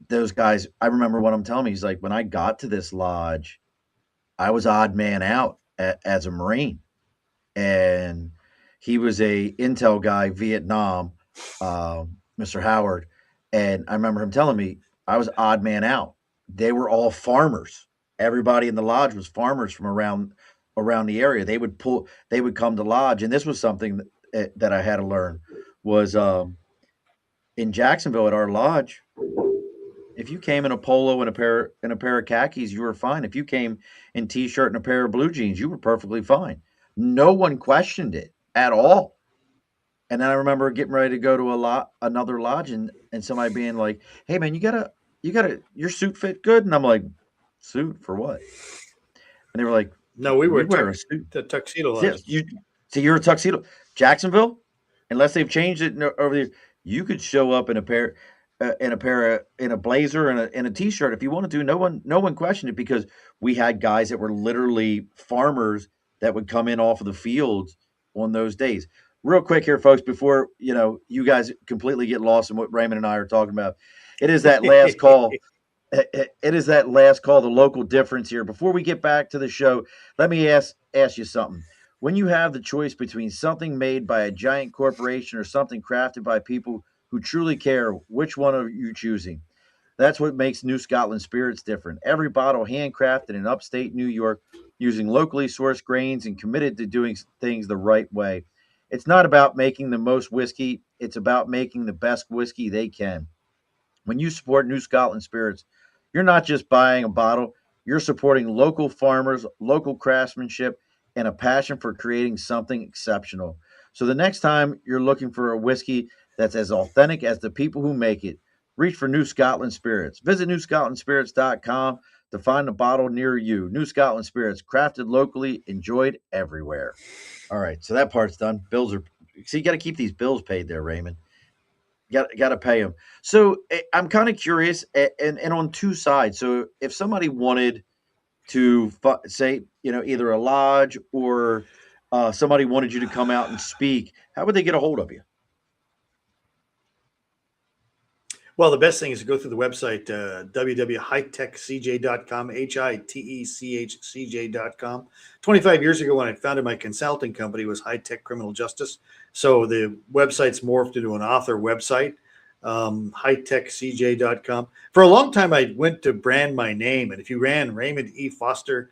those guys, I remember what I'm telling me. He's like, when I got to this lodge, I was odd man out as a Marine, and he was a intel guy, Vietnam, Mr. Howard, and I remember him telling me I was odd man out. They were all farmers. Everybody in the lodge was farmers from around the area. They would come to lodge, and this was something that I had to learn was in Jacksonville at our lodge. If you came in a polo and a pair of khakis, you were fine. If you came in t-shirt and a pair of blue jeans, you were perfectly fine. No one questioned it at all. And then I remember getting ready to go to another lodge, and somebody being like, "Hey man, you gotta your suit fit good," and I'm like, "Suit for what?" And they were like, No, we You'd were wear a suit. a tuxedo last. Yes, you see, you're a tuxedo. Jacksonville, unless they've changed it over there, you could show up in a blazer and a t-shirt if you want to. No one questioned it because we had guys that were literally farmers that would come in off of the fields on those days. Real quick here, folks, before you guys completely get lost in what Raymond and I are talking about. It is that last call. It is that last call, the local difference here. Before we get back to the show, let me ask you something. When you have the choice between something made by a giant corporation or something crafted by people who truly care, which one are you choosing? That's what makes New Scotland Spirits different. Every bottle handcrafted in upstate New York using locally sourced grains and committed to doing things the right way. It's not about making the most whiskey, it's about making the best whiskey they can. When you support New Scotland Spirits, you're not just buying a bottle, you're supporting local farmers, local craftsmanship, and a passion for creating something exceptional. So the next time you're looking for a whiskey that's as authentic as the people who make it, reach for New Scotland Spirits. Visit newscotlandspirits.com to find a bottle near you. New Scotland Spirits, crafted locally, enjoyed everywhere. All right, so that part's done. Bills are so you got to keep these bills paid there, Raymond. Got to pay them. So I'm kind of curious, and on two sides. So if somebody wanted to say, either a lodge or somebody wanted you to come out and speak, how would they get a hold of you? Well, the best thing is to go through the website, www.hitechcj.com, HITECHCJ.com. 25 years ago, when I founded my consulting company, it was High Tech Criminal Justice. So the website's morphed into an author website, hitechcj.com. For a long time, I went to brand my name. And if you ran Raymond E. Foster,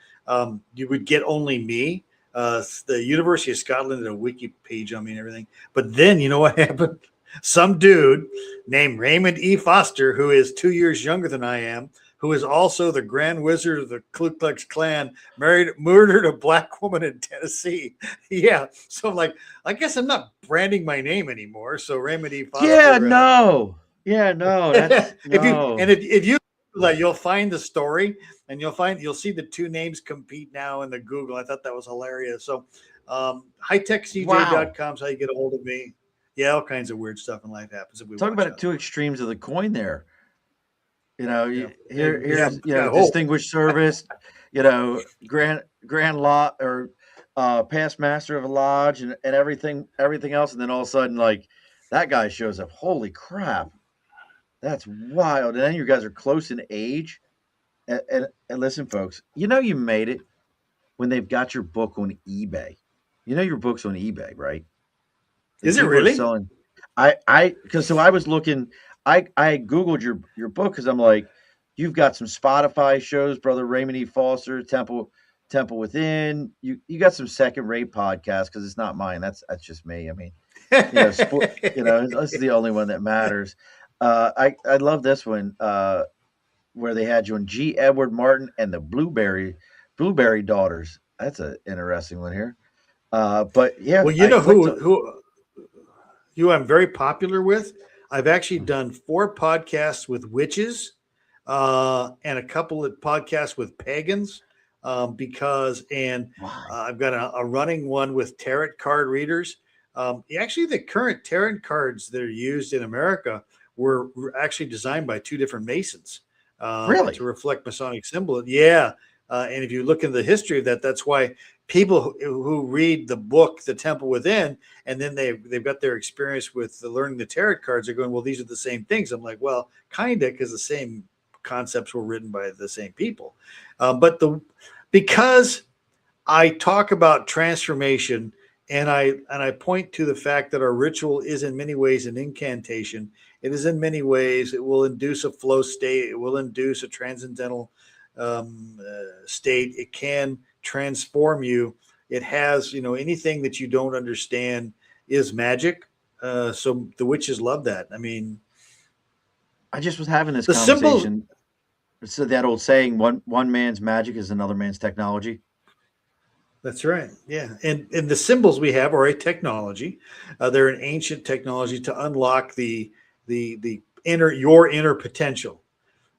you would get only me. The University of Scotland did a wiki page on me and everything. But then, you know what happened? Some dude named Raymond E. Foster, who is 2 years younger than I am, who is also the Grand Wizard of the Ku Klux Klan, murdered a black woman in Tennessee. Yeah. So I'm like, I guess I'm not branding my name anymore. So Raymond E. Yeah, Foster. no. Yeah, no. That's no. if you like, you'll find the story and you'll see the two names compete now in the Google. I thought that was hilarious. So Wow. hitechcj.com is how you get a hold of me. Yeah, all kinds of weird stuff in life happens if we Talk watch about it, out. two extremes of the coin there. Yeah, yeah, Here's I hope. distinguished service, grand lot or past master of a lodge and everything else, and then all of a sudden, like, that guy shows up. Holy crap, that's wild! And then you guys are close in age. And listen, folks, you made it when they've got your book on eBay. Your book's on eBay, right? And Is it people are really? selling. Because so I was looking. I googled your book because I'm like, you've got some Spotify shows, brother Raymond E. Foster, Temple Within. You got some second rate podcasts because it's not mine. That's just me. I mean, sport. This is the only one that matters. I love this one where they had you on G. Edward Martin and the Blueberry Daughters. That's an interesting one here. But yeah, Well, you I know clicked. who I'm very popular with. I've actually done 4 podcasts with witches, and a couple of podcasts with pagans, Why? I've got a running one with tarot card readers. Actually, the current tarot cards that are used in America were actually designed by 2 different Masons to Really? reflect Masonic symbol. Yeah. And if you look into the history of that, that's why people who read the book, The Temple Within, and then they've got their experience with learning the tarot cards are going, well, these are the same things. I'm like, well, kind of, because the same concepts were written by the same people. Because I talk about transformation and I point to the fact that our ritual is in many ways an incantation. It is in many ways, it will induce a flow state. It will induce a transcendental state. It can transform you. It has, anything that you don't understand is magic. So the witches love that. I mean, I just was having this the symbols. conversation. So that old saying, one man's magic is another man's technology. That's right. Yeah. And the symbols we have are a technology. They're an ancient technology to unlock the your inner potential.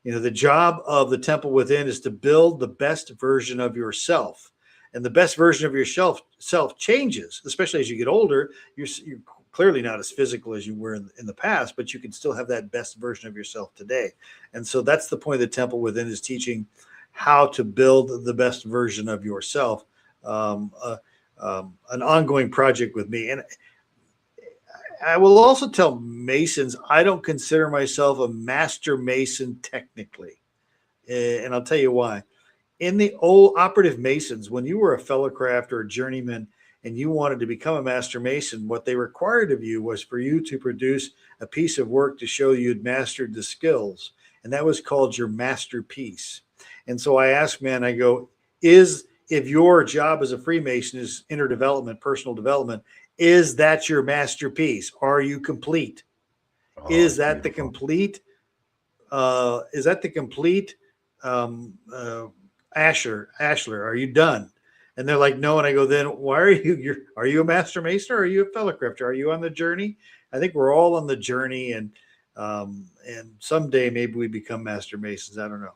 The job of the temple within is to build the best version of yourself. and the best version of yourself self changes, especially as you get older. You're clearly not as physical as you were in the past, but you can still have that best version of yourself today. And so that's the point of the temple within, is teaching how to build the best version of yourself. Um, uh, an ongoing project with me. And I will also tell Masons, I don't consider myself a master Mason technically. And I'll tell you why. In the old operative Masons, when you were a fellow craft or a journeyman and you wanted to become a master Mason, what they required of you was for you to produce a piece of work to show you'd mastered the skills. And that was called your masterpiece. And so I asked, man, I go, if your job as a Freemason is inner development, personal development, is that your masterpiece? Are you complete? Oh, Is it's that the beautiful. complete? Is that the complete um, uh, Ashler? Are you done? And they're like, no. And I go, then why are are you a master mason, or are you a fellow crafter? Are you on the journey? I think we're all on the journey, and someday maybe we become master masons. I don't know.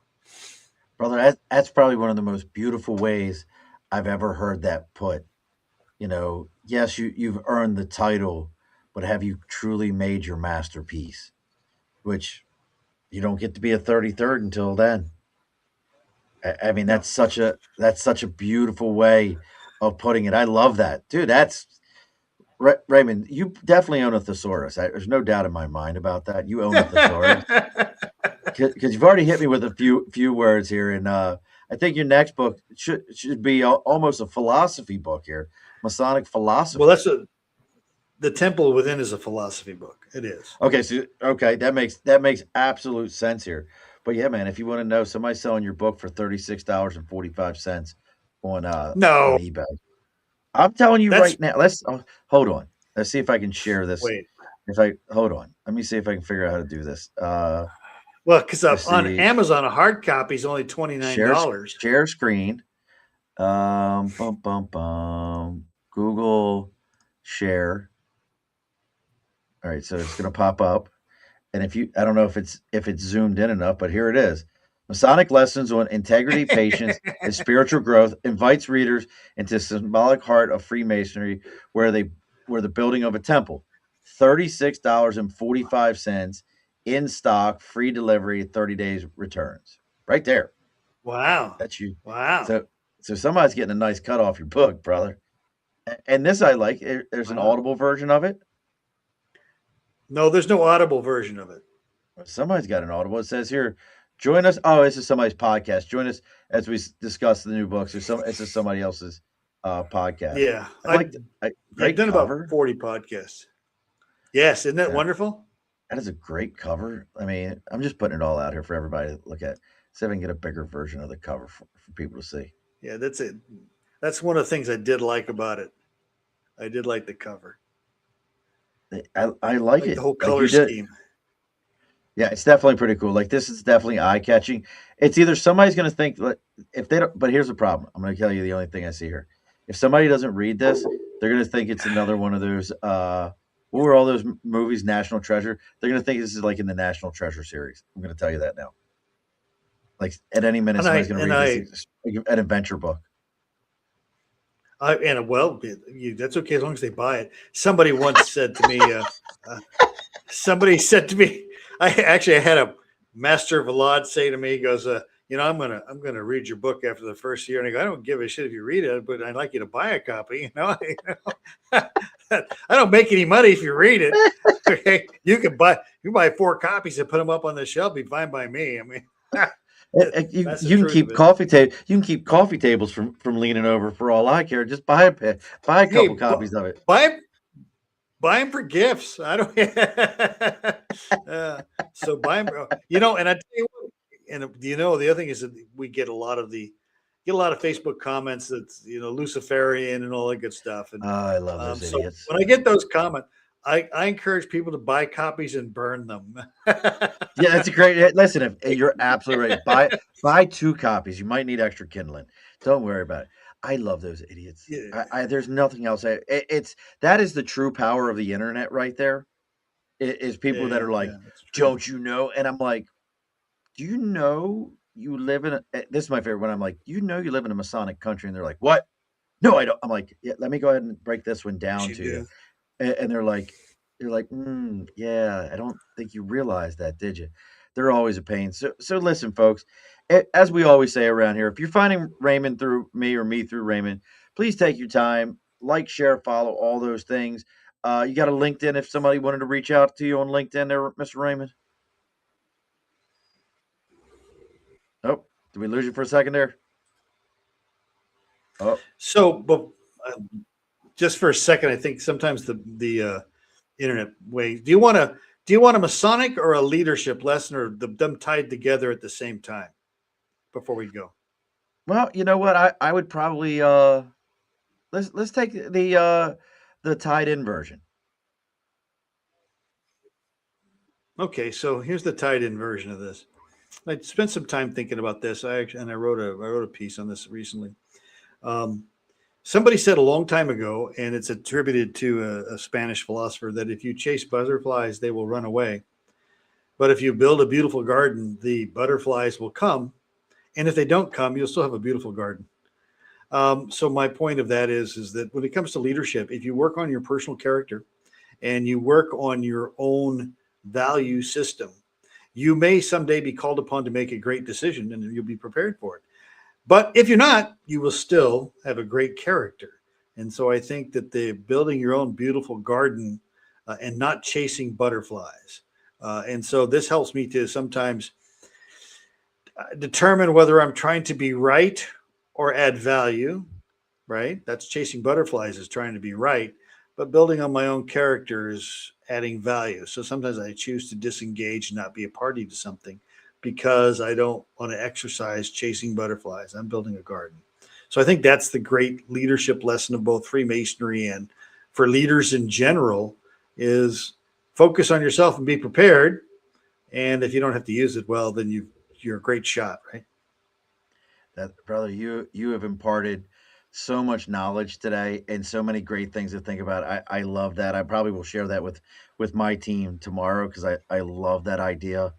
Brother, that's probably one of the most beautiful ways I've ever heard that put. Yes, you've earned the title, but have you truly made your masterpiece? Which you don't get to be a 33rd until then. I mean, No. that's such a beautiful way of putting it. I love that, dude. That's Raymond. You definitely own a thesaurus. There's no doubt in my mind about that. You own a thesaurus because you've already hit me with a few words here, and I think your next book should be almost a philosophy book here, Masonic Well, philosophy. the temple within is a philosophy book. It is. Okay, that makes absolute sense here. But yeah, man, if you want to know, somebody's selling your book for $36.45 on No, eBay. I'm telling you that's right now. Hold on. Let's see if I can share this. wait. If I hold on, let me see if I can figure out how to do this. Well, because Let's on see. Amazon, a hard copy is only $29. Share screen. Bum bum bum. Google share. All right, so it's gonna pop up. And I don't know if it's zoomed in enough, but here it is. Masonic lessons on integrity, patience, and spiritual growth invites readers into the symbolic heart of Freemasonry, where they were the building of a temple. $36.45 in stock, free delivery, 30 days returns. Right there. Wow. That's you. Wow. So somebody's getting a nice cut off your book, brother. And this I like. There's an Wow. audible version of it. No, there's no audible version of it. Somebody's got an audible. It says here, join us. Oh, this is somebody's podcast. Join us as we discuss the new books. This is somebody else's podcast. Yeah. I like I've great done about cover. 40 podcasts. Yes, isn't that Yeah, wonderful? that is a great cover. I mean, I'm just putting it all out here for everybody to look at. See if I can get a bigger version of the cover for people to see. Yeah, that's it. That's one of the things I did like about it. I did like the cover. I like Like the it. whole Like color you did. scheme. Yeah, it's definitely pretty cool. Like this is definitely eye catching. It's either somebody's going to think like, if they don't, but here's the problem. I'm going to tell you the only thing I see here. If somebody doesn't read this, they're going to think it's another one of those. What were all those movies? National Treasure. They're going to think this is like in the National Treasure series. I'm going to tell you that now. Like at any minute, And somebody's going to and read this. I It's like an adventure book. well, that's okay as long as they buy it. Somebody once said to me, uh, somebody said to me, I had a master of Valad say to me, he goes, I'm gonna read your book after the first year, and I go, I don't give a shit if you read it, but I'd like you to buy a copy. I don't make any money if you read it. Okay, you buy 4 copies and put them up on the shelf, be fine by me. I mean, You, that's the you can truth of keep it. you can keep coffee tables from leaning over for all I care. Just buy a Hey, couple copies of it. buy buy them for gifts. I don't. So buy them. And I tell you what. And the other thing is that we get a lot of Facebook comments that's Luciferian and all that good stuff. And I love those so idiots. when I get those comments, I encourage people to buy copies and burn them. Yeah, that's a great. Listen, if you're absolutely right, buy 2 copies. You might need extra kindling. Don't worry about it. I love those idiots. Yeah, There's nothing else. It's that is the true power of the internet right there. Is people that yeah, are like, yeah. That's true. "Don't you know?" And I'm like, "Do you know you live in a?" This is my favorite when I'm like, "You know you live in a Masonic country," and they're like, "What?" No, I don't. I'm like, yeah, let me go ahead and break this one Yes, down you to you. do. And they're like, yeah, I don't think you realized that, did you? They're always a pain. So listen, folks, as we always say around here, if you're finding Raymond through me or me through Raymond, please take your time, like, share, follow, all those things. You got a LinkedIn if somebody wanted to reach out to you on LinkedIn there, Mr. Raymond? Oh, did we lose you for a second there? Oh, So, but uh, just for a second, I think sometimes the internet way. Do you want a Masonic or a leadership lesson, or them tied together at the same time? Before we go, well, you know what? I would probably let's take the tied in version. okay. So here's the tied-in version of this. I spent some time thinking about this. I wrote a piece on this recently. Um, Somebody said a long time ago, and it's attributed to a Spanish philosopher, that if you chase butterflies, they will run away. But if you build a beautiful garden, the butterflies will come. And if they don't come, you'll still have a beautiful garden. So my point of that is that when it comes to leadership, if you work on your personal character and you work on your own value system, you may someday be called upon to make a great decision, and you'll be prepared for it. But if you're not, you will still have a great character. And so I think that the building your own beautiful garden and not chasing butterflies. And so this helps me to sometimes determine whether I'm trying to be right or add value, right? That's chasing butterflies is trying to be right, but building on my own character is adding value. So sometimes I choose to disengage and not be a party to something because I don't want to exercise chasing butterflies. I'm building a garden. So I think that's the great leadership lesson of both Freemasonry and for leaders in general is focus on yourself and be prepared. And if you don't have to use it, well, then you're a great shot, right? That brother, you have imparted so much knowledge today and so many great things to think about. I love that. I probably will share that with my team tomorrow because I love that idea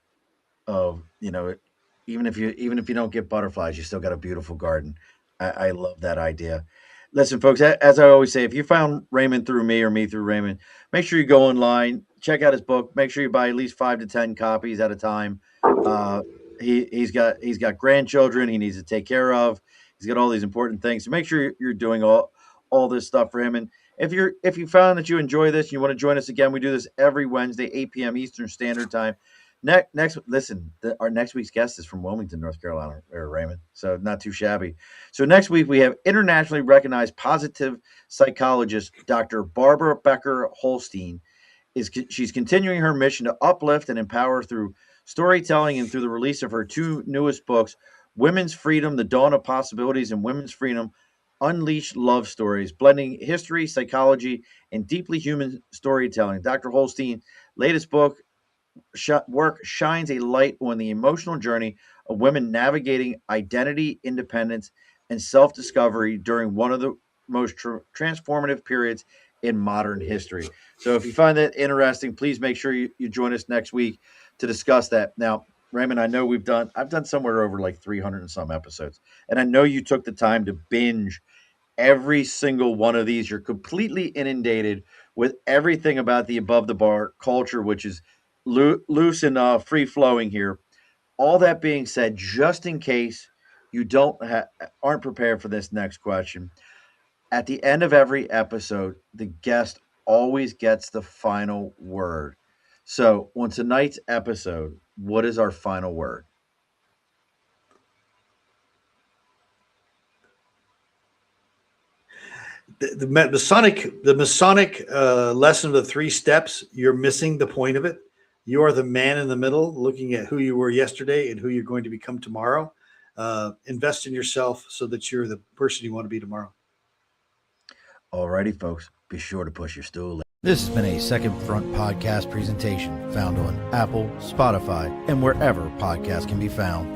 of, even if you don't get butterflies, you still got a beautiful garden. I love that idea. Listen, folks, as I always say, if you found Raymond through me or me through Raymond, make sure you go online, check out his book. Make sure you buy at least 5 to 10 copies at a time. Uh, he's got grandchildren he needs to take care of. He's got all these important things. So make sure you're doing all this stuff for him. And if you found that you enjoy this, and you want to join us again, we do this every Wednesday, 8 p.m. Eastern Standard Time. Listen, our next week's guest is from Wilmington, North Carolina, or Raymond. So not too shabby. So next week we have internationally recognized positive psychologist Dr. Barbara Becker Holstein. She's continuing her mission to uplift and empower through storytelling and through the release of her two newest books, Women's Freedom: The Dawn of Possibilities, and Women's Freedom: Unleashed Love Stories, blending history, psychology, and deeply human storytelling. Dr. Holstein latest book work shines a light on the emotional journey of women navigating identity, independence, and self discovery during one of the most transformative periods in modern history. So, if you find that interesting, please make sure you join us next week to discuss that. Now, Raymond, I know I've done somewhere over like 300 and some episodes, and I know you took the time to binge every single one of these. You're completely inundated with everything about the above the bar culture, which is loose and free flowing here. All that being said, just in case you aren't prepared for this next question, at the end of every episode, the guest always gets the final word. So, on tonight's episode, what is our final word? The Masonic lesson of the three steps, you're missing the point of it. You are the man in the middle, looking at who you were yesterday and who you're going to become tomorrow. Invest in yourself so that you're the person you want to be tomorrow. Alrighty, folks, be sure to push your stool. This has been a Second Front podcast presentation found on Apple, Spotify, and wherever podcasts can be found.